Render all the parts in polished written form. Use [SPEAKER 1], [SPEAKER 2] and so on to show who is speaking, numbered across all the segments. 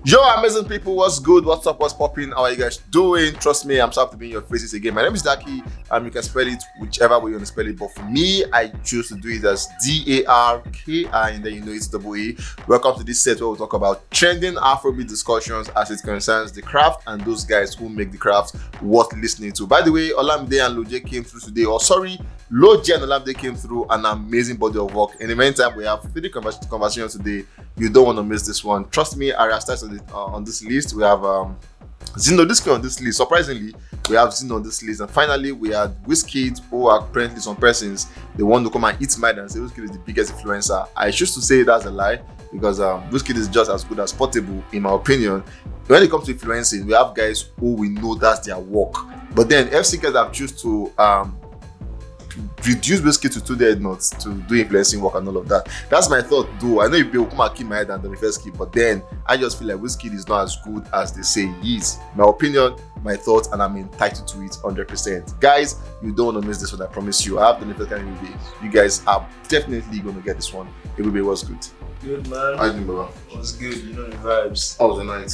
[SPEAKER 1] Yo, amazing people, what's good? What's up? What's popping? How are you guys doing? Trust me, I'm so happy to be in your faces again. My name is Daki. You can spell it whichever way you want to spell it, but for me, I choose to do it as Darki, and then you know it's double E. Welcome to this set where we'll talk about trending Afrobeat discussions as it concerns the craft and those guys who make the craft worth listening to. By the way, Olamide and Loje came through today. Loje and Olamide came through an amazing body of work. In the meantime, we have 3 conversations today. You don't want to miss this one. Trust me, Ayra Starr on this list. We have Zinoleesky on this list. Surprisingly, we have Zino on this list. And finally, we had Wizkid, who are apparently some persons, they want to come and eat mine and say Wizkid is the biggest influencer. I choose to say that's a lie because Wizkid is just as good as Portable, in my opinion. When it comes to influencing, we have guys who we know that's their work. But then FC guys have choose to reduce Wizkid to 2 dead notes to do influencing work and all of that. That's my thought, though. I know you will come and keep my head under the first key, but then I just feel like Wizkid is not as good as they say he is. My opinion, my thoughts, and I'm entitled to it 100%. Guys, you don't want to miss this one, I promise you. I have done it for kind of You guys are definitely going to get this one. Everybody was good.
[SPEAKER 2] Good, man.
[SPEAKER 1] How you doing, brother?
[SPEAKER 2] It was good, you know the vibes.
[SPEAKER 1] How was the night?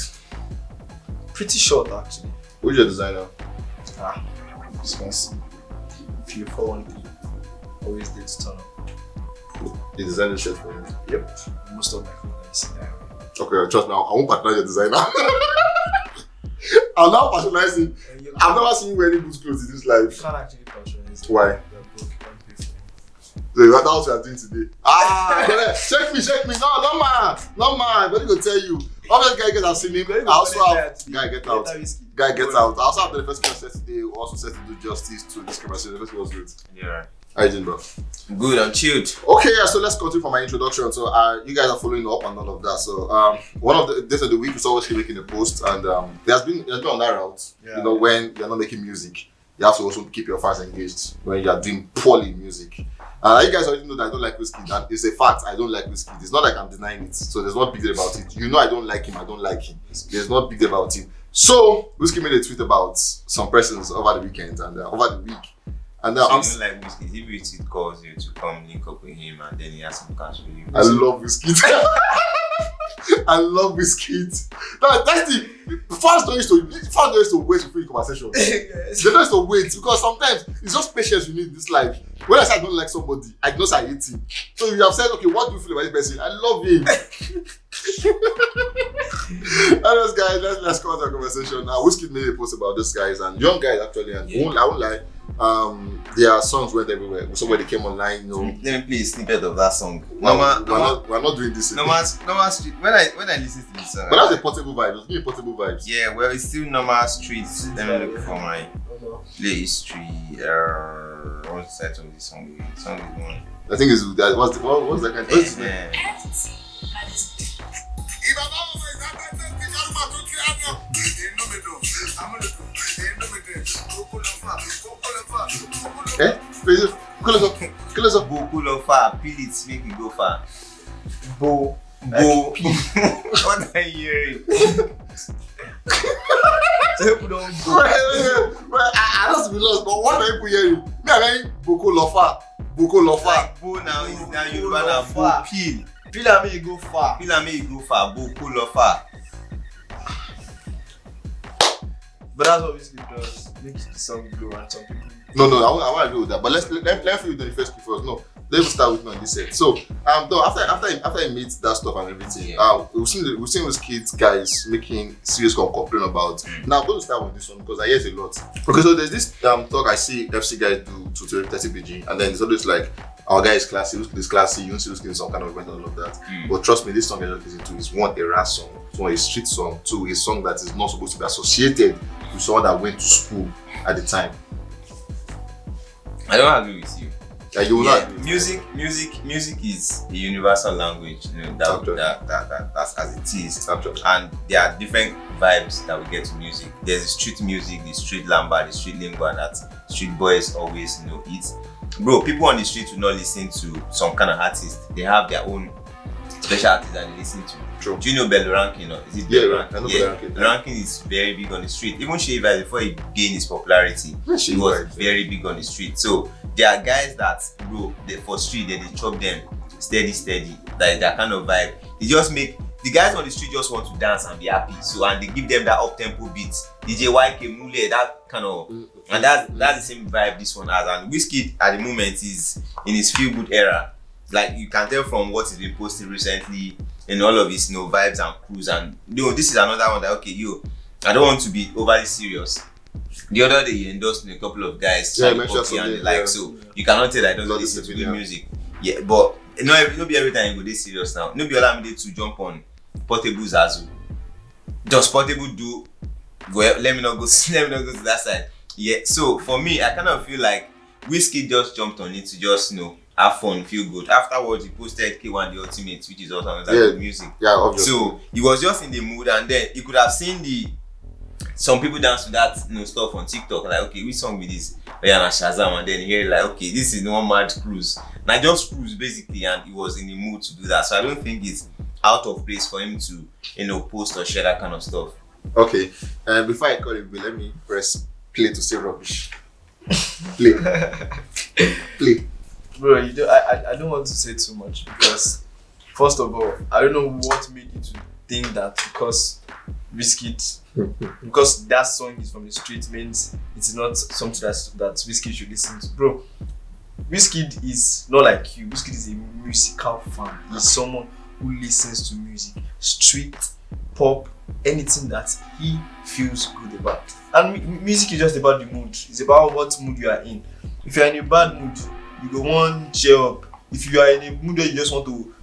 [SPEAKER 2] Pretty short, actually.
[SPEAKER 1] Who's your designer?
[SPEAKER 2] Just gonna see. If you fall on always did to turn up.
[SPEAKER 1] The designer shirt for you?
[SPEAKER 2] Yep. Most of my clothes are the
[SPEAKER 1] Okay, trust me, I won't patronize your designer. I'll now patronize him. I've never seen you wearing boots clothes in this life.
[SPEAKER 2] You can't actually patronize.
[SPEAKER 1] Why? So that's what we are doing today. Check me. No man. What did I tell you? Obviously, guy get out seen him. I also have guy get out. I also have the first person set today. Who also set to do justice to this conversation. The first was good.
[SPEAKER 3] Yeah.
[SPEAKER 1] How you doing, bro?
[SPEAKER 3] Good, I'm chilled.
[SPEAKER 1] Okay, so let's continue from my introduction. So you guys are following up and all of that. So one of the days of the week is always making a post, and there's been on that route. Yeah. You know, when you're not making music, you have to also keep your fans engaged when you are doing poorly music. You guys already know that I don't like Wizkid, and it's a fact. I don't like Wizkid. It's not like I'm denying it. So there's no big deal about it. You know I don't like him. There's no big deal about it. So Wizkid made a tweet about some persons over the weekend and over the week. And
[SPEAKER 3] so you don't like Wizkid. If Wizkid calls you to come link up with him and then he has some cash for you.
[SPEAKER 1] I love Wizkid. I love Wizkid. That's the fans don't used to wait to finish conversation. They don't used to wait because sometimes it's just patience you need in this life. When I say I don't like somebody, I know I hate him. So you have said, okay, what do you feel about this person? I love him. Anyways, guys, let's go to our conversation. Wizkid made a post about this guys and young guys actually, and I won't lie. Their songs went everywhere. Somewhere they came online, you know.
[SPEAKER 3] Let me play a snippet of that song.
[SPEAKER 1] We're not doing this.
[SPEAKER 3] Normal street. When I listen to this song,
[SPEAKER 1] but that's a portable vibe. It's really portable vibes.
[SPEAKER 3] Yeah, well, it's still normal streets. Let me look for my play history. What's the title of this song? The song is one.
[SPEAKER 1] I think it's that. What's that kind of thing?
[SPEAKER 3] Close up. Go far. Peel it, make it go far. Bo. What are you hearing? So people don't go.
[SPEAKER 1] I just be lost, but what are people hearing? Me, I'm hearing Boko Lofa.
[SPEAKER 3] Like Bo now is now you run a Bo peel.
[SPEAKER 2] Peel and make it go far.
[SPEAKER 3] Boko Lofa.
[SPEAKER 2] But that's what Wizkid does. Makes the song grow and some people.
[SPEAKER 1] No, I want to agree with that. But let's do the first first. No, let's start with me on this set. So, after he made that stuff and everything, we've seen Wizkid guys making serious complaint about. Now, I'm going to start with this one because I hear it a lot. Okay, so there's this talk I see FC guys do to 30BG, and then it's always like, our guy is classy, Wizkid is classy, you don't see Wizkid in some kind of event and all of that. But trust me, this song I just listened to is one, a rap song, one, a street song, two, a song that is not supposed to be associated with someone that went to school at the time.
[SPEAKER 3] I don't agree with you.
[SPEAKER 1] You will not.
[SPEAKER 3] Music is a universal language, you know, that's as it is. And there are different vibes that we get to music. There's the street music, the street lamba, the street lingua that street boys always it. Bro, people on the street will not listen to some kind of artist. They have their own special artists that they listen to.
[SPEAKER 1] True.
[SPEAKER 3] Do you know Bello Rankin? Is it
[SPEAKER 1] Bello Rankin? I know Bello Rankin.
[SPEAKER 3] Bello Rankin is very big on the street. Even Sheva, before he gained his popularity, he was very big on the street. So there are guys that, bro, for street, they chop them steady, like that kind of vibe. They just make the guys on the street just want to dance and be happy. So and they give them that up tempo beat, DJ YK Mule, that kind of, and that's the same vibe this one has. And Wizkid at the moment is in his feel good era. Like you can tell from what he's been posting recently in all of his vibes and crews. And this is another one that I don't want to be overly serious. The other day he endorsed a couple of guys,
[SPEAKER 1] yeah,
[SPEAKER 3] and the like, so you cannot tell that I don't listen to good music. Yeah, but no be every time you go this serious now. No be Olamide to jump on Portable Zazu. Just Portable do well, let me not go to that side. Yeah, so for me, I kind of feel like Wizkid just jumped on it to just have fun, feel good. Afterwards, he posted K1 The Ultimate, which is also another good music.
[SPEAKER 1] Yeah, obviously.
[SPEAKER 3] So he was just in the mood, and then you could have seen some people dance to that stuff on TikTok, like, okay, which song with this? Yeah, Shazam, and then here like, okay, this is no mad cruise. Now just cruise basically, and he was in the mood to do that. So I don't think it's out of place for him to post or share that kind of stuff.
[SPEAKER 1] Okay, before I call it, let me press play to say rubbish. Play. Play.
[SPEAKER 2] Bro, I don't want to say too much because first of all, I don't know what made you to think that because Wizkid, because that song is from the street means it's not something that Wizkid should listen to. Bro, Wizkid is not like you. Wizkid is a musical fan. He's someone who listens to music, street, pop, anything that he feels good about. And music is just about the mood. It's about what mood you are in. If you're in a bad mood, you go want cheer up. If you are in a mood where you just want to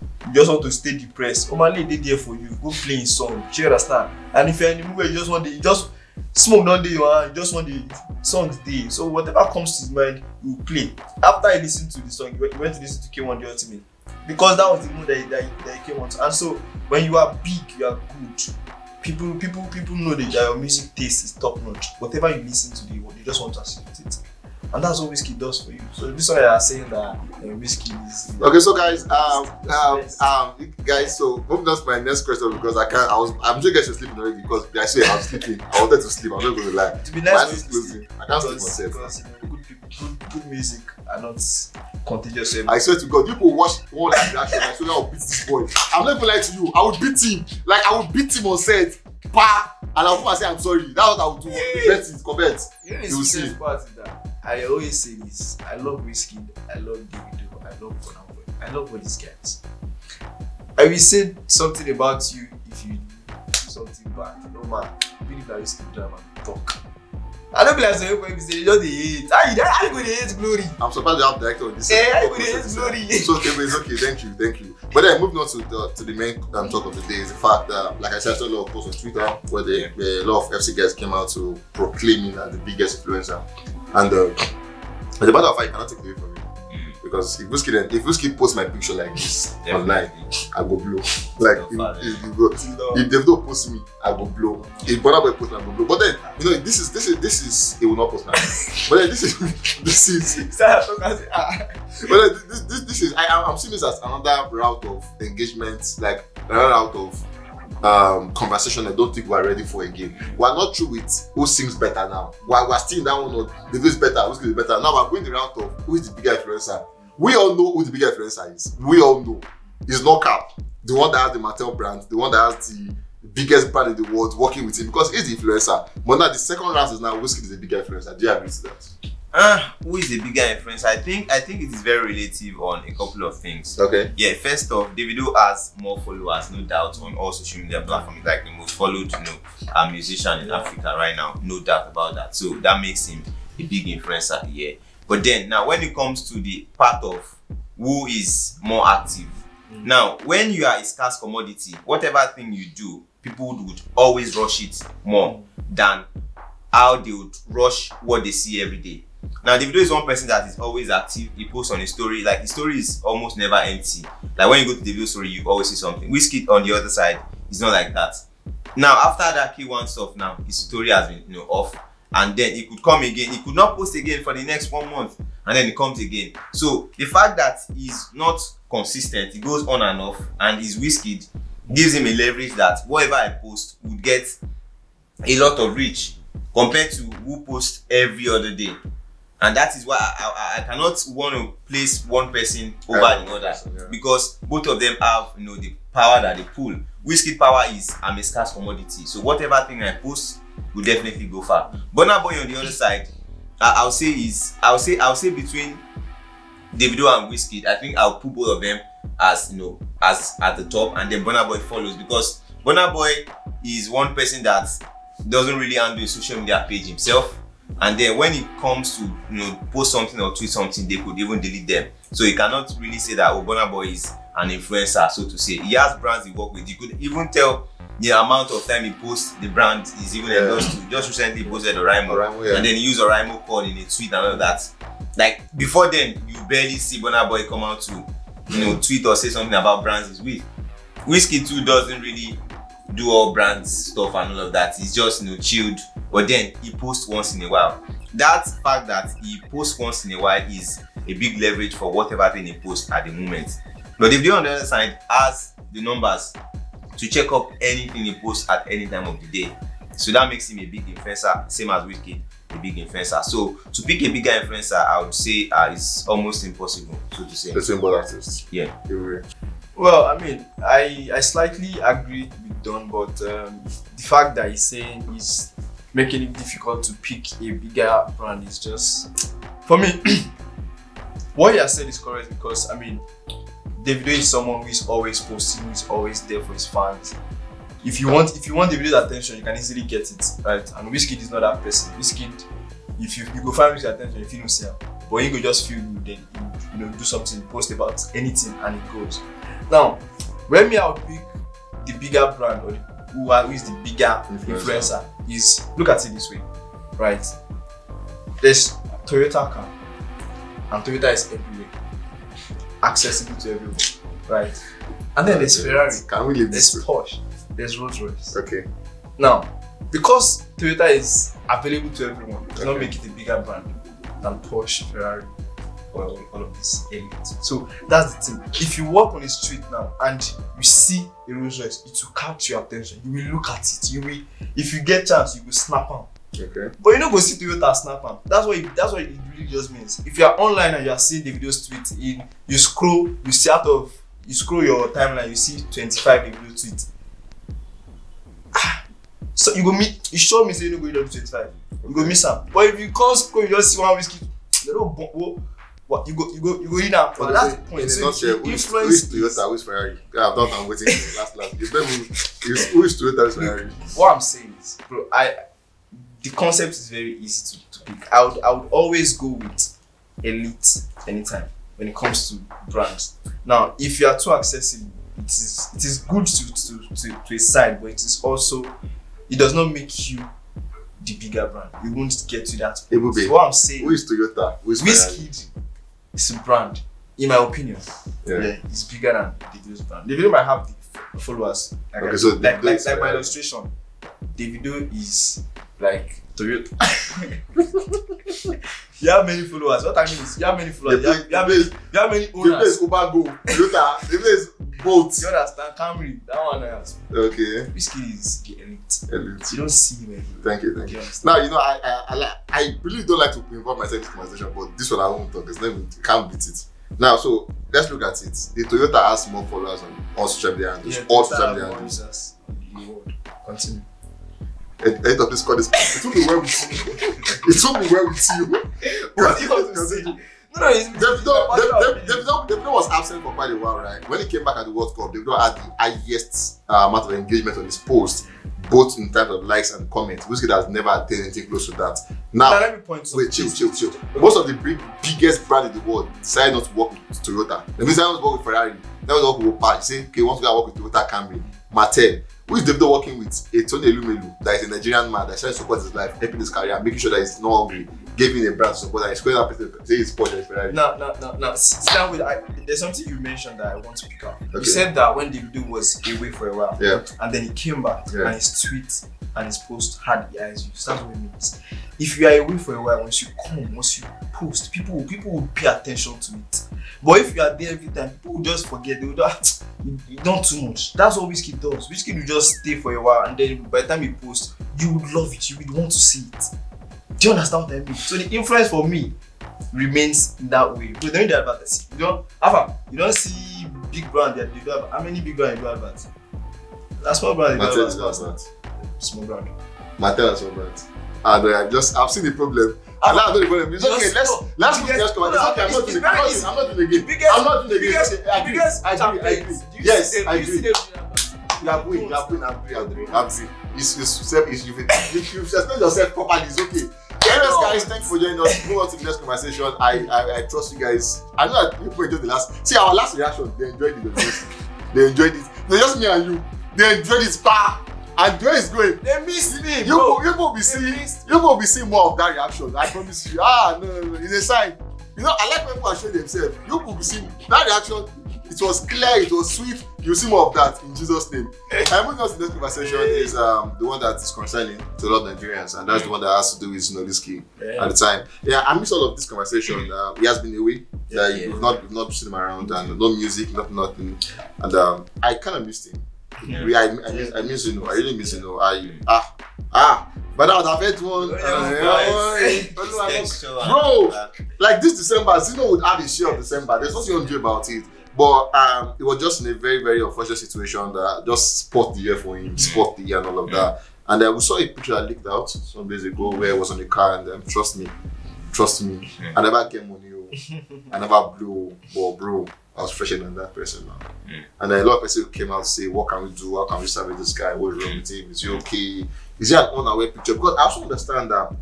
[SPEAKER 2] stay depressed, Omale dey there for you. Go play his song. You understand? And if you're in a mood where you just smoke don't dey your hand, you just want the songs dey. So whatever comes to his mind, you will play. After he listened to the song, you went to listen to K1 The Ultimate. Because that was the mood that he came on to. And so when you are big, you are good. People know that your music taste is top notch. Whatever you listen to, they just want to associate it. And that's what Wizkid does for you. So this is why I are saying that Wizkid is.
[SPEAKER 1] Okay, so guys, so moving on to my next question because I'm sure you guys are sleeping already because I say I'm sleeping. I wanted to sleep. I'm not going to lie.
[SPEAKER 2] To be nice,
[SPEAKER 1] is closing. I can't sleep myself.
[SPEAKER 2] Because good music are not contagious.
[SPEAKER 1] I swear to God, people watch one like that show. I swear I will beat this boy. I'm not even lying to you. I will beat him. Like I will beat him on set. Pa! And I'll come and say I'm sorry. That's what I will do. Bet it, comment.
[SPEAKER 2] You will see. I always say this. I love Wizkid. I love Davido. I love Burna Boy. I love all these guys. I will say something about you if you do something bad. No man, believe that Wizkid drama talk. I don't be like some people say just the hate. How you going to hate Glory?
[SPEAKER 1] I'm surprised you have director on this.
[SPEAKER 2] How you going to hate Glory?
[SPEAKER 1] So it's okay. Thank you. But then moving on to the main talk of the day is the fact that, like I said, I saw a lot of posts on Twitter where a lot of FC guys came out to proclaim him as the biggest influencer. And as a matter of fact, you cannot take it away from me. Because if Wizkid posts my picture like this online, I go blow. Like if they don't post me, I go blow. If Burna Boy post me, I go blow. But then this is it will not post now. But then this is. But this is I'm seeing this as another route of engagement, like another route of conversation I don't think we're ready for again. We're not through with who sings better now. We're still in that one of the is better, who's going to be better. Now we're going the route of who is the bigger influencer. We all know who the bigger influencer is. We all know. It's not Cap. The one that has the Mattel brand, the one that has the biggest brand in the world working with him because he's the influencer. But now the second round is now Wizkid is the bigger influencer. Do you agree to that?
[SPEAKER 3] Who is the bigger influencer? I think it is very relative on a couple of things.
[SPEAKER 1] Okay.
[SPEAKER 3] Yeah, first off, Davido has more followers, no doubt, on all social media platforms. Like the most followed, musician in Africa right now, no doubt about that. So that makes him a big influencer here. But then now, when it comes to the part of who is more active, now when you are a scarce commodity, whatever thing you do, people would always rush it more than how they would rush what they see every day. Now, Davido is one person that is always active. He posts on his story. Like, his story is almost never empty. Like, when you go to Davido's story, you always see something. Wizkid, on the other side, is not like that. Now, after that K1 stuff, now, his story has been, off. And then he could come again. He could not post again for the next 1 month. And then he comes again. So, the fact that he's not consistent, he goes on and off, and he's Wizkid, gives him a leverage that whatever I post would get a lot of reach compared to who posts every other day. And that is why I cannot want to place one person over the other because both of them have the power that they pull Wizkid power is I'm a scarce commodity. So whatever thing I post will definitely go far. Burna Boy on the other side, I'll say between Davido and Wizkid, I think I'll put both of them as as at the top, and then Burna Boy follows, because Burna Boy is one person that doesn't really handle a social media page himself, and then when it comes to post something or tweet something, they could even delete them. So you cannot really say that Burna Boy is an influencer, so to say. He has brands he work with. You could even tell the amount of time he posts the brand is even endorsed to. Just recently he posted Oraimo, and then he used Oraimo code in a tweet and all of that. Like before then, you barely see Burna Boy come out to tweet or say something about brands he's with. Wizkid too doesn't really do all brands stuff and all of that. He's just chilled, but then he posts once in a while. That fact that he posts once in a while is a big leverage for whatever thing he posts at the moment. But if they on the other side has the numbers to check up anything he posts at any time of the day, so that makes him a big influencer, same as Wizkid, a big influencer. So to pick a bigger influencer, I would say it's almost impossible, so to say.
[SPEAKER 1] The symbol artist.
[SPEAKER 3] Yeah.
[SPEAKER 2] Well, I mean, I slightly agree with Don, but the fact that he's saying is making it difficult to pick a bigger brand is just, for me, what he has said is correct, because I mean, Davido is someone who is always posting, who is always there for his fans. If you want Davido's attention, you can easily get it, right? And Wizkid is not that person. Wizkid, if you go find Wizkid's attention, if you don't see him, but you go just feel good, then do something, post about anything, and it goes. Now, when me I would pick the bigger brand, or who is the bigger influencer, is, look at it this way, right? There's Toyota car, and Toyota is everywhere, accessible to everyone, right? And then there's Ferrari,
[SPEAKER 1] Can we leave
[SPEAKER 2] there's
[SPEAKER 1] this?
[SPEAKER 2] Porsche, there's Rolls Royce.
[SPEAKER 1] Okay.
[SPEAKER 2] Now, because Toyota is available to everyone, it does not make it a bigger brand than Porsche, Ferrari, or all of this elite. So that's the thing. If you walk on the street now and you see a Rolls Royce, it will catch your attention. You will look at it. You will, if you get chance, you will snap on.
[SPEAKER 1] Okay.
[SPEAKER 2] But you don't go see Toyota snap on. That's what it really just means. If you are online and you are seeing the videos tweet in, you scroll your timeline, you see 25 video tweets. So you go meet. You sure me say you don't go to 25. You go miss them. But if you can't scroll, you just see one Wizkid. You don't. What you go in now. But that's the point.
[SPEAKER 1] So who is Toyota? Who is Ferrari? I'm waiting for the last. You tell me who is Toyota? Who is Ferrari?
[SPEAKER 2] What I'm saying is, bro, the concept is very easy to pick. I would always go with elite anytime when it comes to brands. Now, if you are too accessible, it is good to a side, but it is also, it does not make you the bigger brand. It won't get to that point. So what I'm saying,
[SPEAKER 1] who is Toyota? Who is
[SPEAKER 2] Wizkid is a brand, in my opinion. Yeah, it's bigger than Davido's brand. Davido might have the followers. Like my illustration. Davido is like Toyota. You have many followers. What I mean is, you have many followers. You have many owners.
[SPEAKER 1] Davido is Ubago. Davido is Bolt.
[SPEAKER 2] You understand? Camry. That one else.
[SPEAKER 1] Okay.
[SPEAKER 2] Wizkid is the elite.
[SPEAKER 1] Elite.
[SPEAKER 2] You don't see him everywhere.
[SPEAKER 1] Thank you. Now, I really don't like to involve myself in this conversation, but this one I won't talk. Can't beat it. Now, so let's look at it. The Toyota has more followers on all social media handles. All social media handles.
[SPEAKER 2] Continue.
[SPEAKER 1] End of this call. It took me well with you. It took me well with you.
[SPEAKER 2] What do you want to say? No,
[SPEAKER 1] Davido was absent for quite a while, right? When he came back at the World Cup, Davido had the highest amount of engagement on his post, both in terms of likes and comments. Wizkid has never attained anything close to that. Now
[SPEAKER 2] let me point
[SPEAKER 1] wait, chill. Most of the biggest brands in the world decided not to work with Toyota. They decided not to work with Ferrari. They want to work with Opel. You say, okay, you want to go work with Toyota Camry, Mattel. Who is Davido working with? A Tony Elumelu, that is a Nigerian man that's trying to support his life, helping his career, making sure that he's not hungry, giving a brand to support, and he's going up to say he's Porsche Ferrari.
[SPEAKER 2] No. Stand with, there's something you mentioned that I want to pick up. Okay. You said that when Davido was away for a while, and then he came back, and his tweet and his post had the eyes views. That's what it means. If you are away for a while, once you post, people will pay attention to it. But if you are there every time, people will just forget. They will just, you done too much. That's what Wizkid does. Wizkid will just stay for a while, and then by the time you post, you would love it. You would want to see it. Do you understand what I mean? So the influence for me remains in that way. But then the advertising, you don't see big brand that you do. How many big brands you do advertising? That's small brand.
[SPEAKER 1] Mattel is not brand.
[SPEAKER 2] Small brand.
[SPEAKER 1] Mattel and small brand. And I've seen the problem. And now I know the problem. It's okay. Let's move to the next comment. It's okay. I'm not doing the game. I'm not doing the game. I agree. Yes, I agree. You agree. You suspend yourself properly. It's okay. Anyways, guys, thanks for joining us. Move on to the next conversation. I trust you guys. I know that you enjoyed the last. See, our last reaction, they enjoyed it. They enjoyed it. They just me and you. They enjoyed it. And where is going?
[SPEAKER 2] They missed me.
[SPEAKER 1] You will be seeing more of that reaction. I promise you. No. It's a sign. You know, I like when people are showing themselves. You will be seeing that reaction. It was clear, it was sweet. You'll see more of that in Jesus' name. And moving on to the next conversation is the one that is concerning to a lot of Nigerians, and that's the one that has to do with Zinoleesky at the time. Yeah, I miss all of this conversation. He has been away. We've not seen him around, and no music, nothing. And I kind of missed him. I miss Zino. I really miss Zino. But I would have had one. Bro, like this December, Zino would have his share of December. There's nothing you can do about it. But it was just in a very, very unfortunate situation that just spot the year for him, spot the year and all of that. And we saw a picture that leaked out some days ago where it was on the car, and trust me, I never get money. I never blew, but bro, I was fresher than that person now. And then a lot of people came out to say, what can we do? How can we salvage this guy? What's wrong with him? Is he okay? Is he an unaware picture? Because I also understand that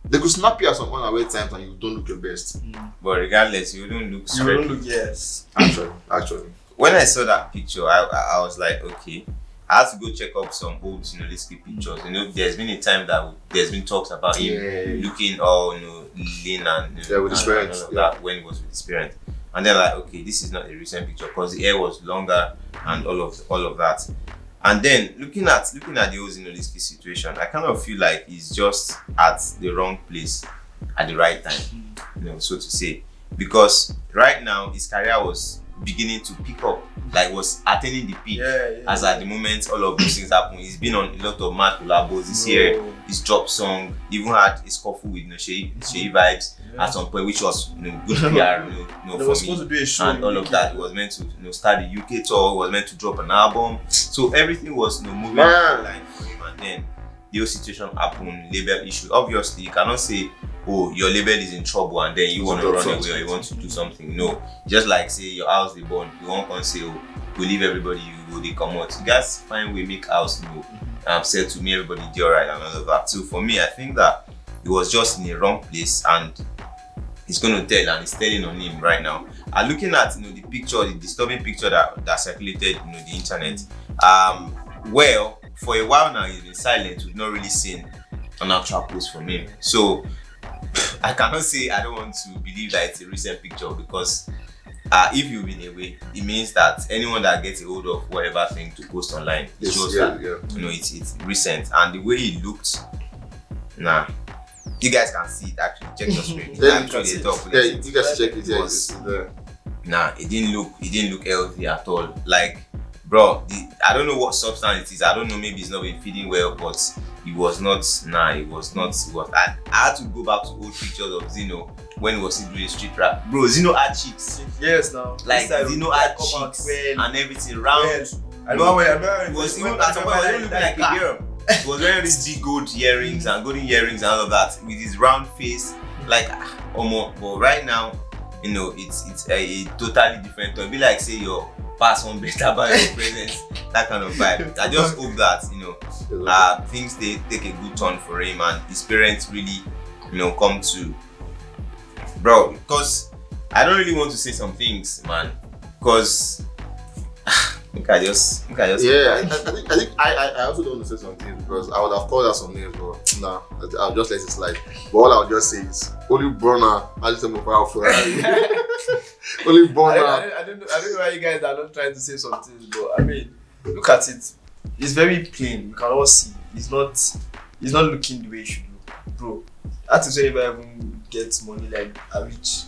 [SPEAKER 1] they could snap you at some unaware times and you don't look your best.
[SPEAKER 3] But regardless, you don't look straight.
[SPEAKER 2] You don't look, yes.
[SPEAKER 1] Actually.
[SPEAKER 3] When I saw that picture, I was like, okay. I had to go check up some old Zinoleesky pictures. You know, there's been a time that there's been talks about him looking all, lean and
[SPEAKER 1] with his parents.
[SPEAKER 3] That when he was with his parents. And they're like, okay, this is not a recent picture because the hair was longer and all of that. And then looking at the whole Zinoleesky situation, I kind of feel like he's just at the wrong place at the right time, so to say. Because right now his career was beginning to pick up, like was attaining the peak. As at the moment all of those things happen. He's been on a lot of mad collabos this year. He's dropped song, even had a scuffle with Shei Vibes at some point, which was good PR for me. To do a show and all of that. He was meant to start the UK tour, he was meant to drop an album. So everything was moving line for him, and then the whole situation happened, label issue. Obviously you cannot say, oh, your label is in trouble and then you want to run away or you want to do something. No. Just like say your house they burn, you won't come say, oh, we leave everybody, you go, they come out. You guys find way make house said to me everybody do alright and all of that. So for me, I think that he was just in the wrong place and he's gonna tell, and he's telling on him right now. And looking at the picture, the disturbing picture that circulated the internet. Well, for a while now he's been silent. We've not really seen an actual post from him. So I cannot say I don't want to believe that it's a recent picture, because if you've been away, it means that anyone that gets a hold of whatever thing to post online, it shows that it's recent. And the way he looked, you guys can see it actually. Check your screen.
[SPEAKER 1] You guys check it.
[SPEAKER 3] It didn't look healthy at all. Like, bro, I don't know what substance it is. I don't know, maybe it's not been feeding well, but it was not. I had to go back to old pictures of Zino when he was still doing street rap. Bro, Zino had cheeks.
[SPEAKER 2] Yes, now.
[SPEAKER 3] Like Zino had cheeks and everything round.
[SPEAKER 2] I know where
[SPEAKER 3] it was even at some point he looked like a girl. He was wearing these big gold earrings and golden earrings and all of that with his round face, like but right now, it's a totally different. It'll be like say your past one better by your presence, that kind of vibe. I just hope that things they take a good turn for him and his parents really come to, bro, because I don't really want to say some things, man, because I think I also don't want to say some things because I would have called out some names, but I'll just let it slide. But all I'll just say is only Burner, only Burner.
[SPEAKER 2] I don't know why you guys are not trying to say some things, but I mean, look at it. It's very plain. You can all see. He's not looking the way he should look, bro. That is when you even get money like a rich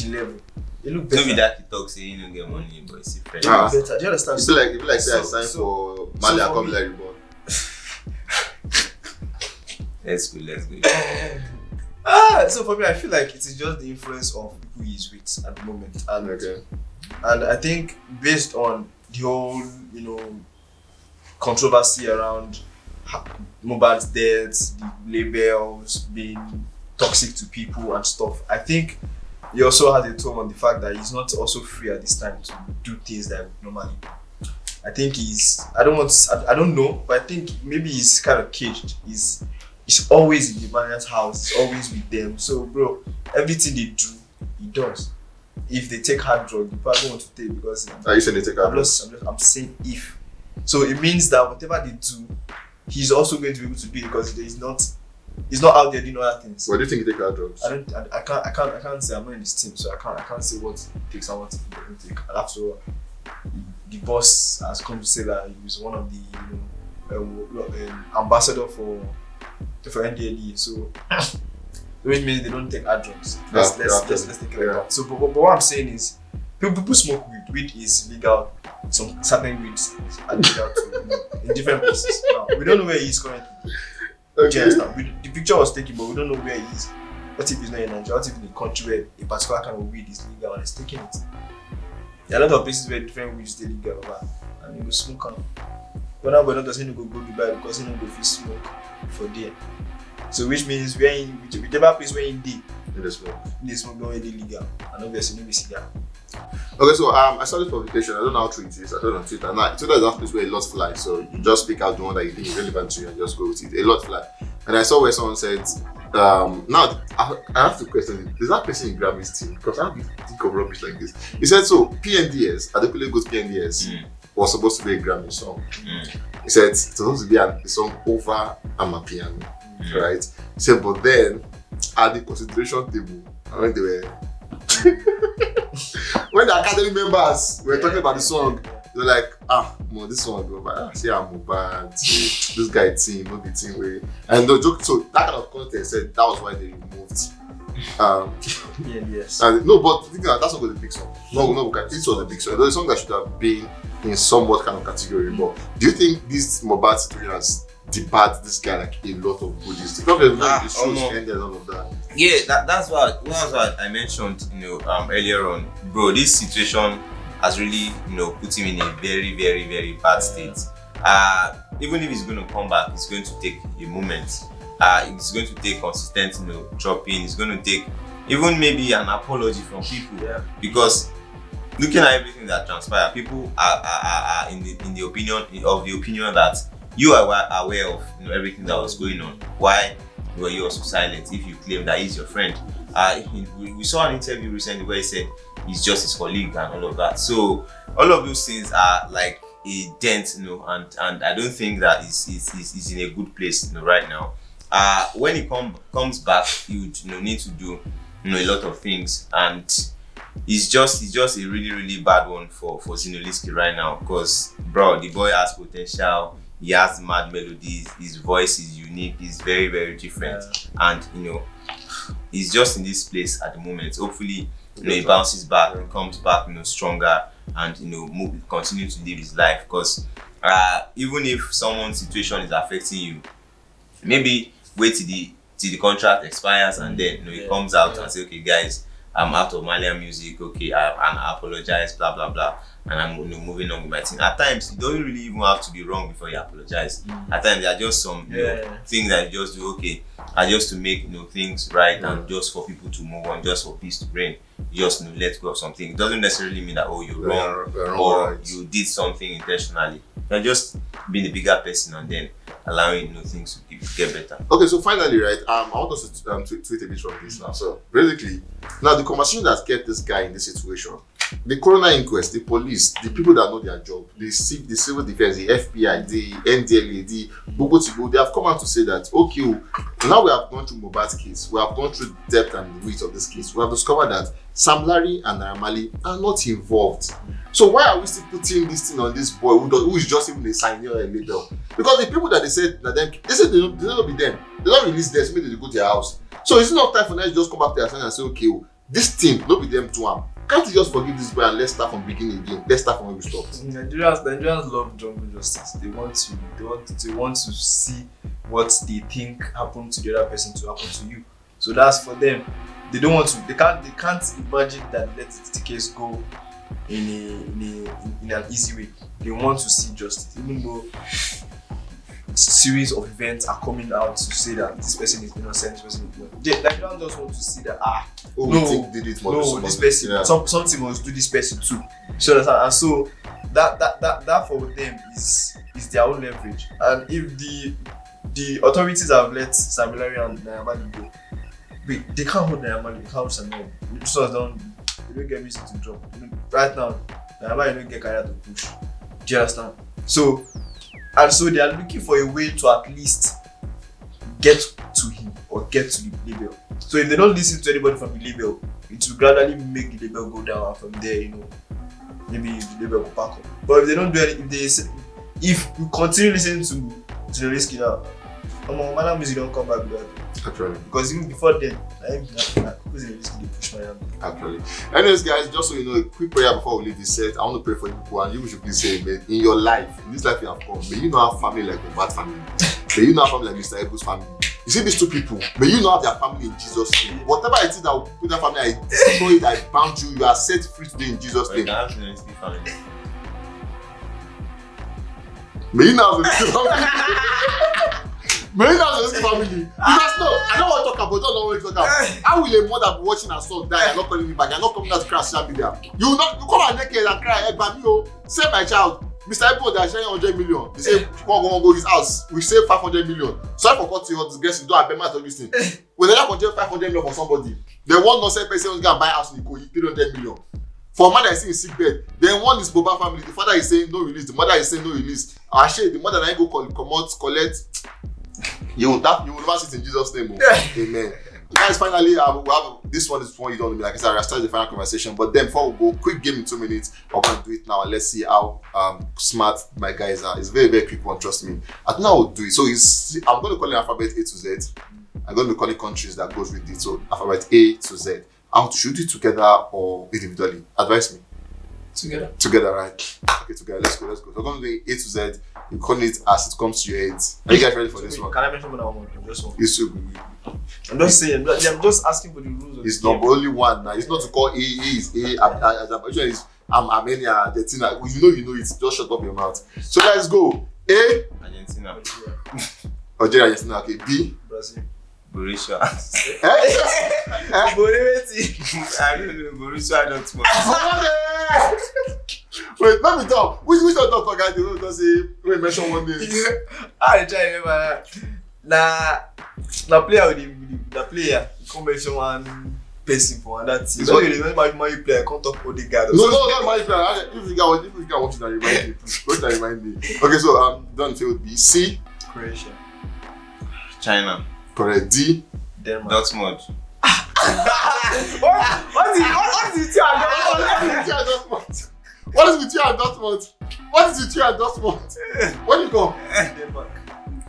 [SPEAKER 2] level. You look better.
[SPEAKER 3] Maybe that he talks say you don't get money, but it's different.
[SPEAKER 2] Better. Do you understand?
[SPEAKER 1] It's like say I signed for Mali and come like reborn.
[SPEAKER 3] Let's go.
[SPEAKER 2] So for me, I feel like it is just the influence of people he's with at the moment, and I think based on the whole controversy around Mohbad's death, the labels being toxic to people and stuff. I think he also has a toll on the fact that he's not also free at this time to do things that normally do. I think I don't know, but I think maybe he's kind of caged. He's always in the manager's house, he's always with them. So bro, everything they do, he does. If they take hard drugs, you probably want to take because
[SPEAKER 1] Are you saying they take hard drugs?
[SPEAKER 2] I'm saying if. So it means that whatever they do, he's also going to be able to do it because he's not out there doing other things.
[SPEAKER 1] What do you think he take hard drugs?
[SPEAKER 2] I can't say. I'm not in this team, so I can't say what it takes and what it doesn't take. I'll have to. The boss has come to say that he was one of the ambassador for NDLE, so which means they don't take hard drugs. Let's take it like that. So, but what I'm saying is, people smoke weed. Weed is legal. Some certain weeds are legal too, in different places. Now, we don't know where he is currently.
[SPEAKER 1] Okay.
[SPEAKER 2] The picture was taken, but we don't know where he is. What if he's not in Nigeria? What if in a country where a particular kind of weed is legal and he's taking it? There are a lot of places where different weeds are legal, and he will smoke on. But now we're not saying he go Dubai because he don't go fit smoke for there. So which means whichever place where he did, they smoke don't really legal, and obviously no be cigar.
[SPEAKER 1] Okay, so I saw this publication. I don't know how true it is. I saw it on Twitter. Now, Twitter is that place where a lot fly. So you just pick out the one that you think is relevant to you and just go with it. A lot fly. And I saw where someone said, now I have to question it. Is that person in Grammy's team? Because I have to think of rubbish like this. He said, so PNDS, Adekunle Gold's PNDS, was supposed to be a Grammy song. He said it's supposed to be a song over Amapiano, right? He said, but then at the consideration table, when they were when the academy members were talking about the song, they were like, this song go by. Say I'm bad. This guy team, not the team way. And the joke. So that kind of content said that was why they removed.
[SPEAKER 2] Yes.
[SPEAKER 1] And no, but thinking that song was a big song. No, this was a big song. It was a song that should have been in somewhat kind of category. But do you think this Mohbad situation has debarred this guy like a lot of goodies? Because the shows ended and all of that.
[SPEAKER 3] Yeah, that's what I mentioned, earlier on, bro. This situation has really, put him in a very, very, very bad state. Even if he's going to come back, it's going to take a moment. It's going to take consistent, dropping. It's going to take even maybe an apology from people, because looking at everything that transpired, people are in the opinion that you are aware of everything that was going on. Why were you also silent if you claim that he's your friend? We saw an interview recently where he said he's just his colleague and all of that. So all of those things are like a dent, and I don't think that he's in a good place, right now. When he comes back, he would need to do a lot of things, and it's just a really, really bad one for Zinoleesky right now, because bro, the boy has potential. He has mad melodies. His voice is unique. He's very, very different, and he's just in this place at the moment. Hopefully, he bounces back, he comes back, stronger, and continue to live his life. Because even if someone's situation is affecting you, maybe wait till the contract expires, and then he comes out and say, okay, guys, I'm out of Malian music. Okay, I apologize, blah blah blah, and I'm moving on with my thing. At times, you don't really even have to be wrong before you apologize. At times, there are just some things that you just do. Okay, just to make things right, and just for people to move on, just for peace to reign. You just let go of something. It doesn't necessarily mean that you're wrong or you did something intentionally. You're just being a bigger person and then allowing things to get better.
[SPEAKER 1] Okay, so finally, right, I want us to tweet a bit from this now. So basically, now the conversation that kept this guy in this situation, the coroner inquest, the police, the people that know their job, the civil defense, the FBI, the NDLA, the Bogo, they have come out to say that, okay, now we have gone through Mohbad's case, we have gone through the depth and the width of this case, we have discovered that Sam Larry and Naira Marley are not involved. So why are we still putting this thing on this boy who is just even a signer or a label? Because the people that they said that they said they don't be them. They don't release them, so maybe they go to their house. So it's not time for them to just come back to their son and say, okay, this thing, don't be them to him. Can't you just forgive this boy and let's start from beginning again? Let's start from where we stopped.
[SPEAKER 2] Nigerians love jungle justice. They want to see what they think happened to the other person to happen to you. So that's for them. They don't want to. They can't imagine that let the case go in an easy way. They want to see justice, even though series of events are coming out to say that this person is innocent, this person is innocent. They don't just want to see that this person, something must do this person too. So and so that for them is their own leverage. And if the authorities have let Samilari and Nayamali go, they can't hold Nayamali, they can't hold Samilari. They don't get music to drop. Right now, Nayamali don't get career to push. Do you understand? So they are looking for a way to at least get to him or get to the label. So if they don't listen to anybody from the label, it will gradually make the label go down, and from there, maybe the label will pack up. But if they don't do it, if you continue listening to Zinoleesky now, my music don't come back with that.
[SPEAKER 1] Actually.
[SPEAKER 2] Because even before then, Zinoleesky they push my hand.
[SPEAKER 1] Actually. Anyways, guys, just so you know, a quick prayer before we leave this set. I want to pray for you people, and you should please say amen. In your life, in this life you have come, may you not have family like a bad family. May you not have family like Mr. Ebru's family. You see these two people, may you not have their family in Jesus' name. Whatever it is that will put that family, I destroy it, I bound you, you are set free today in Jesus' name. May you not have the family. May you not have the family. Because no, I don't want to talk about, don't know what to talk about. How will a mother be watching her son die and not calling me back? You're not coming out to cry social media. You come and naked and cry, save my child. Mr. Ebo, they are sharing 100 million. They say, go his house. We save 500 million. Sorry for cutting your disgrace. You don't have payment of this thing. When they have 500 million for somebody, they want no same person who's going to buy a house in Ikoyi, 300 million. For a man that is in sick bed, then one is Boba family. The father is saying no release. The mother is saying no release. Actually, the mother that go collect. You will never sit in Jesus' name. Amen. Guys, finally, we have this one is one you don't know me. Like I said, Ayra Starr is the final conversation. But then before we go, quick game in 2 minutes. We're going to do it now and let's see how smart my guys are. It's very, very quick one, trust me. I think I will do it. So I'm going to call it alphabet A to Z. I'm going to call it countries that goes with it. So alphabet A to Z. How to shoot it together or individually? Advise me.
[SPEAKER 2] Together.
[SPEAKER 1] Together, right? Okay, together. Let's go. So we're going to do A to Z. You call it as it comes to your head. Are you guys ready for this one?
[SPEAKER 2] Can I mention more than one? Just one.
[SPEAKER 1] I'm
[SPEAKER 2] just saying. I'm just asking for the rules.
[SPEAKER 1] It's not only one now. It's not to call A is A. I'm Armenia, Argentina. You know it. Just shut up your mouth. So let's go. A.
[SPEAKER 3] Argentina.
[SPEAKER 1] Algeria, Argentina. Okay. B.
[SPEAKER 2] Brazil.
[SPEAKER 3] Borussia.
[SPEAKER 2] Borussia.
[SPEAKER 3] I don't know. Borussia Dortmund.
[SPEAKER 1] Wait, let me talk. Which one talk guys? You don't say we mention one name.
[SPEAKER 2] I try remember. Na player with the player. You come mention one person for that team. So you remember my player. I can't talk all the guys.
[SPEAKER 1] No, not my player. If you got watching that, remind me. Please. Don't remind me. Okay, so done. Field B. C.
[SPEAKER 2] Croatia.
[SPEAKER 3] China.
[SPEAKER 1] Correct. D.
[SPEAKER 3] Denmark. Dortmund.
[SPEAKER 2] What is it?
[SPEAKER 1] What is with you and Dortmund? What is with you and Dortmund? Where do you go?
[SPEAKER 2] Denmark.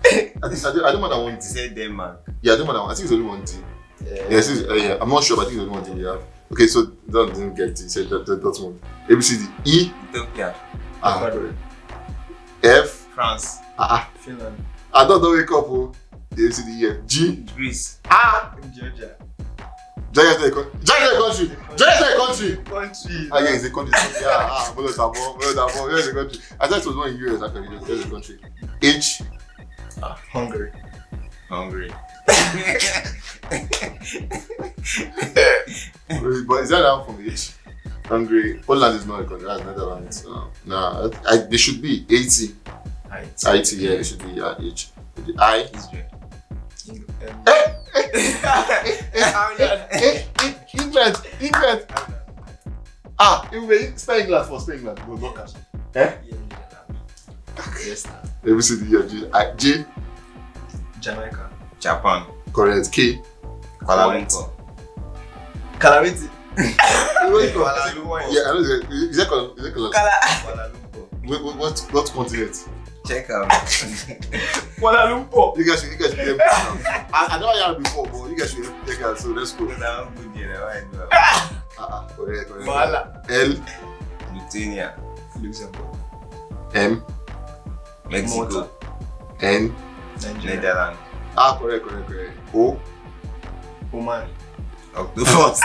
[SPEAKER 1] I don't know that one.
[SPEAKER 3] You said Denmark.
[SPEAKER 1] Yeah, I don't know that one. I think it's only one D. Yeah, I'm not sure, but I think it's only one D you have. Okay, so don't didn't get it. He said Dortmund. ABCD. E.
[SPEAKER 3] Ethiopia.
[SPEAKER 1] F.
[SPEAKER 3] France.
[SPEAKER 2] Finland.
[SPEAKER 1] I don't wake up. ABCD. E. F. G.
[SPEAKER 3] Greece.
[SPEAKER 2] Georgia.
[SPEAKER 1] Georgia is a country. Georgia is a country.
[SPEAKER 2] Country.
[SPEAKER 1] Yeah, it's a country. Yeah, Where is the country? I thought it was one in US actually. There's a country. H.
[SPEAKER 2] Hungary.
[SPEAKER 1] But is that now from H? Hungary. Poland is not a country. That's Netherlands. Nah, they should be Haiti. Haiti, yeah, it should be H. I.
[SPEAKER 3] Israel.
[SPEAKER 1] England. Spell England first. Go knock us.
[SPEAKER 2] Yes.
[SPEAKER 1] ABCD. J.
[SPEAKER 2] Jamaica.
[SPEAKER 3] Japan.
[SPEAKER 1] Correct. K.
[SPEAKER 3] Kuala Lumpur.
[SPEAKER 2] Calamity.
[SPEAKER 3] Kuala Lumpur.
[SPEAKER 1] Yeah, I know. Is that
[SPEAKER 3] Kuala Lumpur.
[SPEAKER 1] What continent?
[SPEAKER 3] Check out.
[SPEAKER 2] Kuala Lumpur.
[SPEAKER 1] You guys should be able to now. I never heard before, but you guys should take out. So let's go. Correct. L.
[SPEAKER 3] Lithuania.
[SPEAKER 2] Luxembourg.
[SPEAKER 1] M.
[SPEAKER 3] Mexico.
[SPEAKER 1] N.
[SPEAKER 3] Netherlands.
[SPEAKER 1] Correct. O.
[SPEAKER 2] Oman.
[SPEAKER 3] Octopus.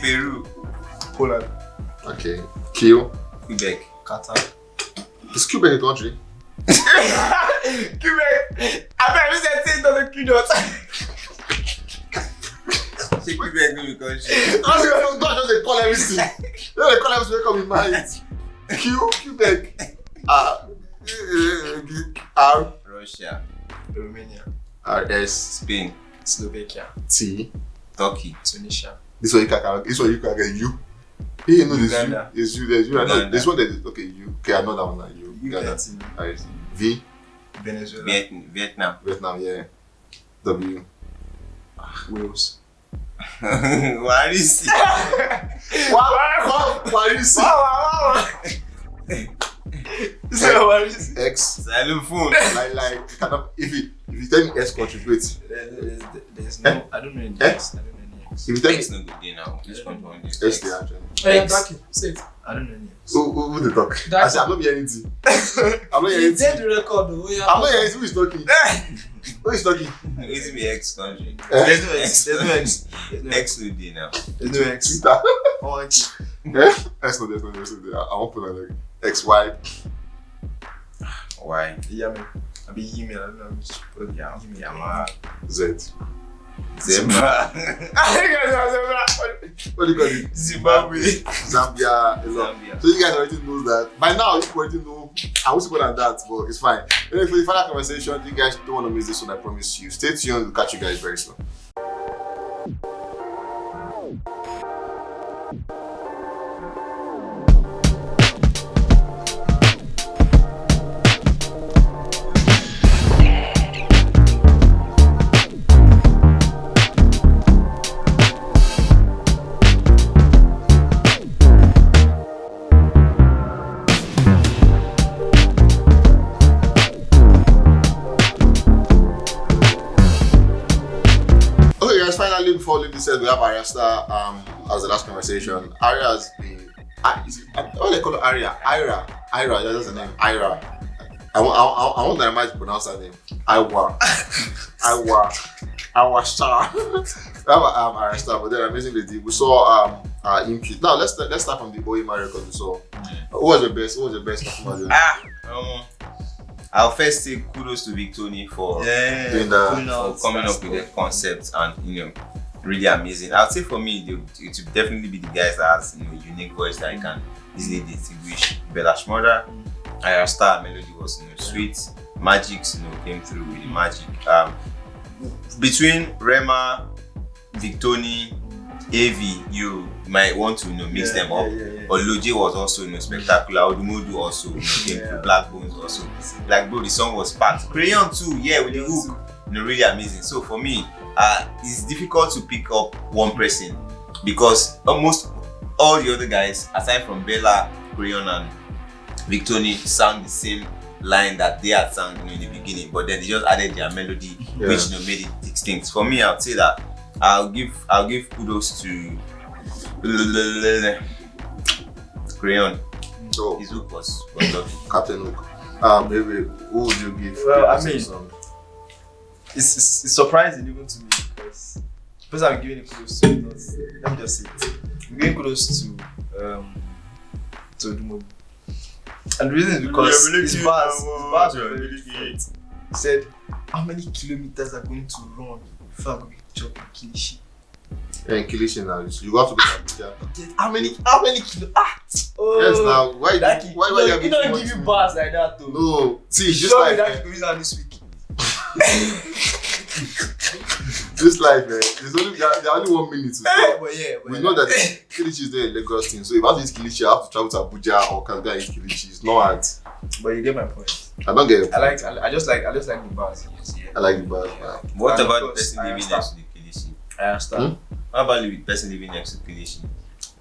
[SPEAKER 3] Peru.
[SPEAKER 2] Poland.
[SPEAKER 1] Okay. Q.
[SPEAKER 3] Quebec.
[SPEAKER 2] Qatar.
[SPEAKER 1] Is Quebec a country?
[SPEAKER 2] Quebec. I bet said things on the Q-dot.
[SPEAKER 3] Say Quebec no be country.
[SPEAKER 1] God just they call everything. They call everything come in mind. Quebec. R.
[SPEAKER 3] Russia.
[SPEAKER 2] Romania.
[SPEAKER 1] RS.
[SPEAKER 3] Spain.
[SPEAKER 2] Slovakia.
[SPEAKER 1] T.
[SPEAKER 3] Turkey.
[SPEAKER 2] Tunisia.
[SPEAKER 1] This one you can get U. Hey, you know this
[SPEAKER 2] Uganda.
[SPEAKER 1] U. There's U. There's U. I know
[SPEAKER 3] Uganda.
[SPEAKER 1] this one that is okay. U. Okay, I know that one. U. Uganda. I see. V.
[SPEAKER 2] Venezuela.
[SPEAKER 3] Vietnam.
[SPEAKER 1] Vietnam. Yeah. W.
[SPEAKER 2] Wales.
[SPEAKER 3] Why is it?
[SPEAKER 1] Paris. X.
[SPEAKER 3] Xylophone.
[SPEAKER 1] Like kind of if you tell me X country, wait.
[SPEAKER 2] There's no. I don't know any X. I don't know any X.
[SPEAKER 1] If you tell me
[SPEAKER 3] X no good day now. This country only.
[SPEAKER 1] X, they actually.
[SPEAKER 4] Hey, Daki, say it.
[SPEAKER 2] I don't know any X.
[SPEAKER 1] Who they talk? I
[SPEAKER 4] Daki.
[SPEAKER 1] said I'm not hearing anything. I'm not hearing
[SPEAKER 4] You
[SPEAKER 1] anything.
[SPEAKER 4] did the record, though. Yeah.
[SPEAKER 1] I'm not hearing anything. Who is talking? Who is talking?
[SPEAKER 3] It's me X country.
[SPEAKER 2] There's no X. There's no X. There's no X.
[SPEAKER 3] X no day now.
[SPEAKER 2] There's no X.
[SPEAKER 1] Twitter.
[SPEAKER 2] Oh, X.
[SPEAKER 1] X no, there's no. I won't put like X, Y.
[SPEAKER 3] Why?
[SPEAKER 2] Yeah, man. I be email. I don't know which.
[SPEAKER 3] Yeah,
[SPEAKER 2] Email.
[SPEAKER 3] yeah, man.
[SPEAKER 1] Z.
[SPEAKER 3] Zebra.
[SPEAKER 1] What do you call it?
[SPEAKER 2] Zimbabwe.
[SPEAKER 1] Zambia.
[SPEAKER 3] Zambia.
[SPEAKER 1] So you guys already know that. By now, you already know. I won't say more than that, but it's fine. Anyway, for the final conversation, you guys don't want to miss this one, I promise you. Stay tuned. We'll catch you guys very soon. Okay, guys, finally, before leaving this, we have Ayra Starr as the last conversation. Ayra has been. What do they call her? Ayra, that's the name. Ayra. I want that I might pronounce her name. Ayra Starr. We have Ayra Starr, but then amazing lady. We saw Imki. Now let's start from the OEMA record we saw. Who was the best performer?
[SPEAKER 3] I'll first say kudos to Victoni for
[SPEAKER 1] Doing that.
[SPEAKER 3] for coming up with the concept and really amazing. I'll say for me it would definitely be the guys that has unique voice that you can easily distinguish. Bella Shmurda, Ayra Starr melody was sweet. Magix came through with the magic. Between Rema, Victoni, AV, you might want to mix them up. Oloje was also spectacular. Odumodu also came through. Black Bones also. Like bro, the song was packed. Crayon too, with the hook. Really amazing. So for me, it's difficult to pick up one person because almost all the other guys, aside from Bella, Crayon and Victoni, sang the same line that they had sang in the beginning, but then they just added their melody, which made it distinct. For me, I'd say that I'll give kudos to Crayon.
[SPEAKER 1] So
[SPEAKER 3] His hook was lovely.
[SPEAKER 1] Captain Hook. Maybe who would you give?
[SPEAKER 2] Well, I mean, it's surprising even to me because first I'm giving it kudos to. Let me just say it. I'm giving kudos to Odumodu. And the reason is because his bars were really good. He said, how many kilometers are going to run before I go get chop kilishi?
[SPEAKER 1] And Kilishi now, you have to go to Abuja.
[SPEAKER 2] How many kilo? Oh,
[SPEAKER 1] Yes, now why you
[SPEAKER 2] Daki,
[SPEAKER 1] have
[SPEAKER 2] he don't give you bars like that though.
[SPEAKER 1] No, see, just
[SPEAKER 2] Show me
[SPEAKER 1] like
[SPEAKER 2] that going on this week.
[SPEAKER 1] this life, man. There's only 1 minute to go.
[SPEAKER 2] But
[SPEAKER 1] We know that Kilichi is there in Lagos thing, so if I have to eat Kilichi, I have to travel to Abuja or Calgary and eat Kilichi. It's not hard.
[SPEAKER 2] But you get my point.
[SPEAKER 1] I don't get it.
[SPEAKER 2] I just like the bars.
[SPEAKER 1] I like the bars.
[SPEAKER 3] What
[SPEAKER 2] And
[SPEAKER 3] about the
[SPEAKER 2] of
[SPEAKER 3] person
[SPEAKER 2] course,
[SPEAKER 3] living
[SPEAKER 2] Ayra
[SPEAKER 3] next to the Kilishi?
[SPEAKER 2] Ayra Starr.
[SPEAKER 3] How about the person living next to Kilishi?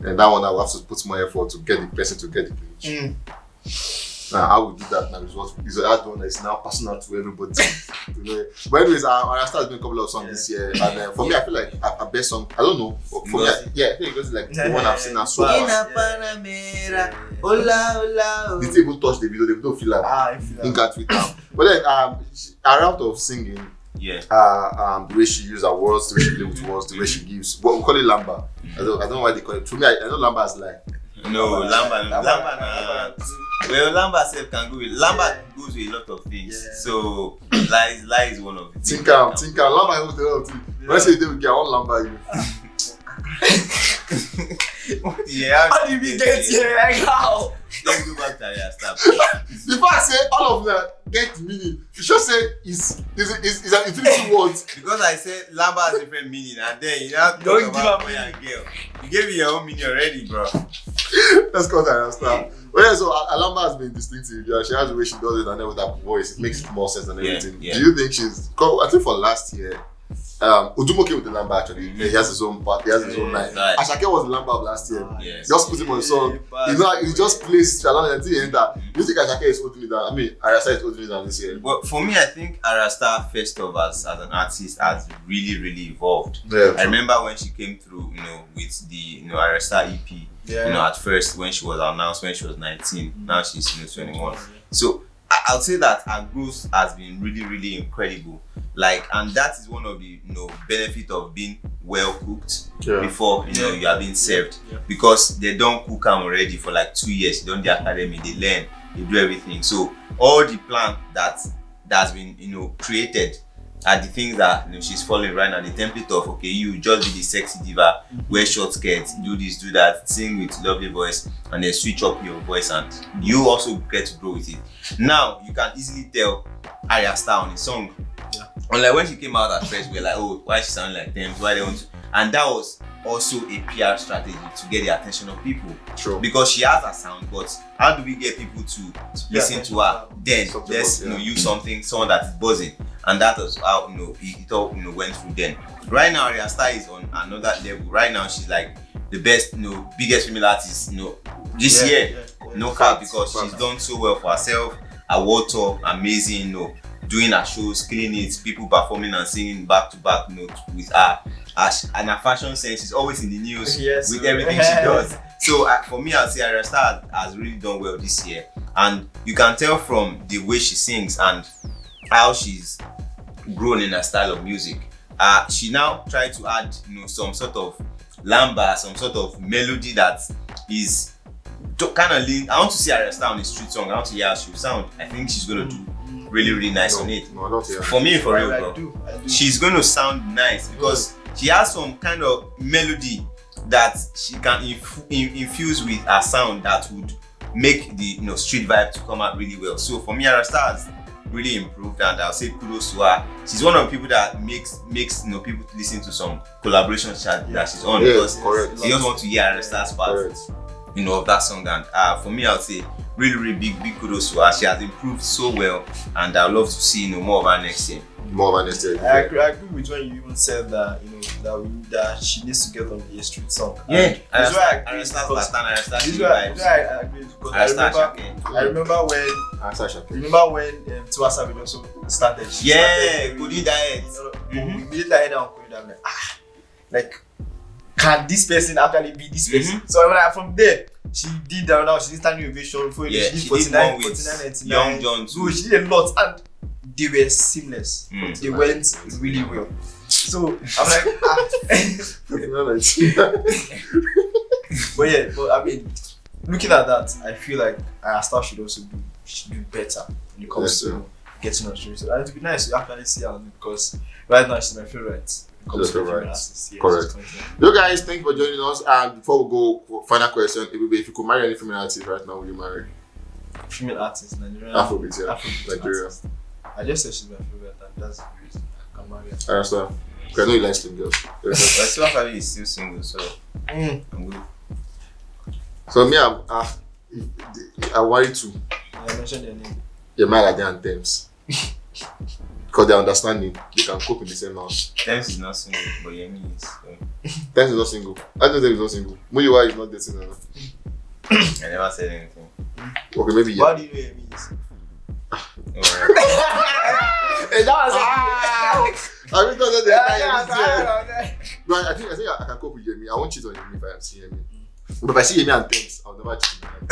[SPEAKER 1] And that one I will have to put more effort to get the person to get the Kilichi. Now, how we do that now is that one that is now personal to everybody. But anyways, Ayra Starr has been a couple of songs this year, and for me, I feel like a best song. I don't know. For me, I think it goes like the one I've seen her so far. The people touch the video, they don't feel like
[SPEAKER 2] I feel
[SPEAKER 1] think at Twitter. But then her route of singing,
[SPEAKER 3] Yeah.
[SPEAKER 1] the way she uses her words, the way she plays with words, the way she gives. What we call it lamba. I don't know why they call it. To me, I know lamba is like.
[SPEAKER 3] No, Lamba. Well, Lamba self can go with Lamba goes with a lot of things.
[SPEAKER 2] Yeah.
[SPEAKER 3] So lie is one of the things.
[SPEAKER 1] Think lamba holds a lot of things. When I say they will get on lamba, you.
[SPEAKER 3] Yeah.
[SPEAKER 2] How did we get here? Like how?
[SPEAKER 3] Let's go back to Ayra Starr.
[SPEAKER 1] Before I say all of that, get meaning. You should say is an infinity word.
[SPEAKER 3] Because I said Lamba has different meaning, and then you now talk
[SPEAKER 2] Don't
[SPEAKER 3] about
[SPEAKER 2] give
[SPEAKER 3] boy and girl. You gave me your own meaning already, bro.
[SPEAKER 1] That's cause I understand. Well, yeah, so Alamba has been distinctive. Yeah, she has the way she does it, and then with that voice, it makes more sense than everything.
[SPEAKER 3] Yeah.
[SPEAKER 1] Do you think she's? I think for last year, Udumo came with the Lamba actually. He has his own part. He has his own line.
[SPEAKER 3] Right.
[SPEAKER 1] Ashake was the Lamba of last year.
[SPEAKER 3] Yes.
[SPEAKER 1] Just put him on the song. You know, he just plays Shalom until he enter. You think Ashake is holding it down? I mean, Ayra Starr is holding it down this year.
[SPEAKER 3] Well, for me, I think Ayra Starr first off as an artist has really evolved.
[SPEAKER 1] Yeah.
[SPEAKER 3] I remember when she came through, with the Ayra Starr EP.
[SPEAKER 2] Yeah.
[SPEAKER 3] At first when she was announced when she was 19, now she's 21. So I'll say that her growth has been really incredible. Like, and that is one of the benefit of being well cooked before you are being served, because they don't cook them already for like 2 years. They don't the academy, they learn, they do everything. So all the plan that's been created are the things that she's following right now. The template of you just be the sexy diva, wear short skirts, do this, do that, sing with lovely voice, and then switch up your voice, and you also get to grow with it. Now you can easily tell Ayra Starr on the song.
[SPEAKER 2] Yeah.
[SPEAKER 3] Unlike when she came out at first, we were like, oh, why she sound like them? Why they want to? And that was also a PR strategy to get the attention of people.
[SPEAKER 1] True.
[SPEAKER 3] Because she has a sound, but how do we get people to listen to her? Then let's use someone that is buzzing, and that was how it all went through. Then right now Ayra Starr is on another level. Right now she's like the best, biggest female artist, this year. No cap, because she's done so well for herself. Award tour, amazing, doing her shows, killing it, people performing and singing back to back, with her. And her fashion sense is always in the news with everything she does. So for me, I'll say Ayra Starr has really done well this year, and you can tell from the way she sings and how she's grown in her style of music. She now tried to add, some sort of lamba, some sort of melody that is kind of lean. I want to see Ayra Starr on the street song. I want to hear how she will sound. I think she's gonna do really nice on it.
[SPEAKER 1] No, not yet.
[SPEAKER 3] For me, for real,
[SPEAKER 2] I
[SPEAKER 3] bro.
[SPEAKER 2] do.
[SPEAKER 3] She's going to sound nice because she has some kind of melody that she can infuse with her sound that would make the street vibe to come out really well. So for me, Ayra Starr has really improved, and I'll say kudos to her. She's one of the people that makes people listen to some collaborations that she's on, because they just want to hear Ayra Starr's part of that song. And for me, I'll say really big kudos to her. She has improved so well, and I'd love to see more of her next year.
[SPEAKER 1] More of an estate.
[SPEAKER 2] I agree with when you even said that that she needs to get on a street song.
[SPEAKER 3] Yeah,
[SPEAKER 2] This is why I agree.
[SPEAKER 3] Ayra Starr,
[SPEAKER 2] This is why I agree, because I remember when Tiwa Savage also started.
[SPEAKER 3] Kudi Diet.
[SPEAKER 2] We immediately heard down Kudi, I'm like, can this person actually be this person? So from there, she did that. Now she did standing ovation before she did 49, 99,
[SPEAKER 3] Young John too.
[SPEAKER 2] She did a lot, and they were seamless. They went really well. So I'm like, but I mean, looking at that, I feel like Ayra Starr should also do better when it comes to getting on street. And it would be nice to actually see her, because right now she's my favorite.
[SPEAKER 1] Correct. You guys, thank you for joining us. And before we go, final question: if you could marry any female artist right now, would you marry?
[SPEAKER 2] Female artist, Nigerian.
[SPEAKER 1] Afrobeat, Nigeria.
[SPEAKER 2] I just said she's my favorite, and that's the reason I can marry her.
[SPEAKER 1] Ayra Starr. I know you like slim girls.
[SPEAKER 3] But Tiwa Savage is still single, so I'm good.
[SPEAKER 1] So me, I worry too.
[SPEAKER 2] I mentioned their name.
[SPEAKER 1] You're mad at their anthems. Because they're understanding, they can cope in the same house.
[SPEAKER 3] Thames is not single, but Yemi is.
[SPEAKER 1] Thames is not single. I don't think he's not single. Muyiwa is not dating her.
[SPEAKER 3] I never said anything.
[SPEAKER 1] Okay, maybe
[SPEAKER 2] What do you know Yemi is?
[SPEAKER 1] I mean, that's the But I think I can cope with Yemi. I won't cheat on Yemi if I see Yemi. But if I see Yemi and Thames, I'll never cheat on him.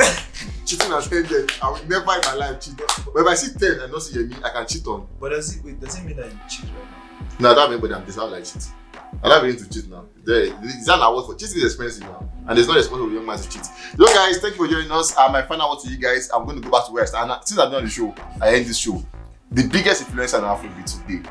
[SPEAKER 1] cheating has ended. I will never in my life cheat. But if I see 10 and not see me, I can cheat on.
[SPEAKER 2] But does it mean that you cheat right now?
[SPEAKER 1] No, that means but I'm just like cheat. I'm not willing to cheat now. It's an award for cheating is expensive now. And it's not responsible for young man to cheat. So guys, thank you for joining us. My final word to you guys, I'm going to go back to West. And since I'm done the show, I end this show. The biggest influencer in Afrobeat today,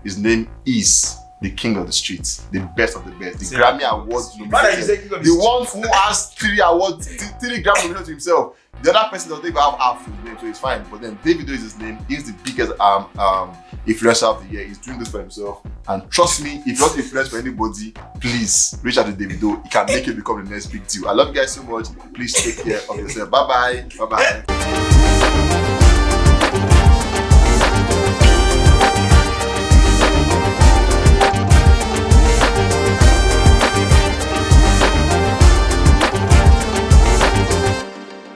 [SPEAKER 1] his name is the king of the streets, the best of the best, the Grammy Awards nominated, the one who has 3 awards, 3 Grammy nominations to himself. The other person doesn't even have half his name, so it's fine. But then Davido is his name. He's the biggest influencer of the year. He's doing this for himself. And trust me, if you're not influenced for anybody, please reach out to Davido. He can make it become the next big deal. I love you guys so much. Please take care of yourself. Bye bye. Bye bye.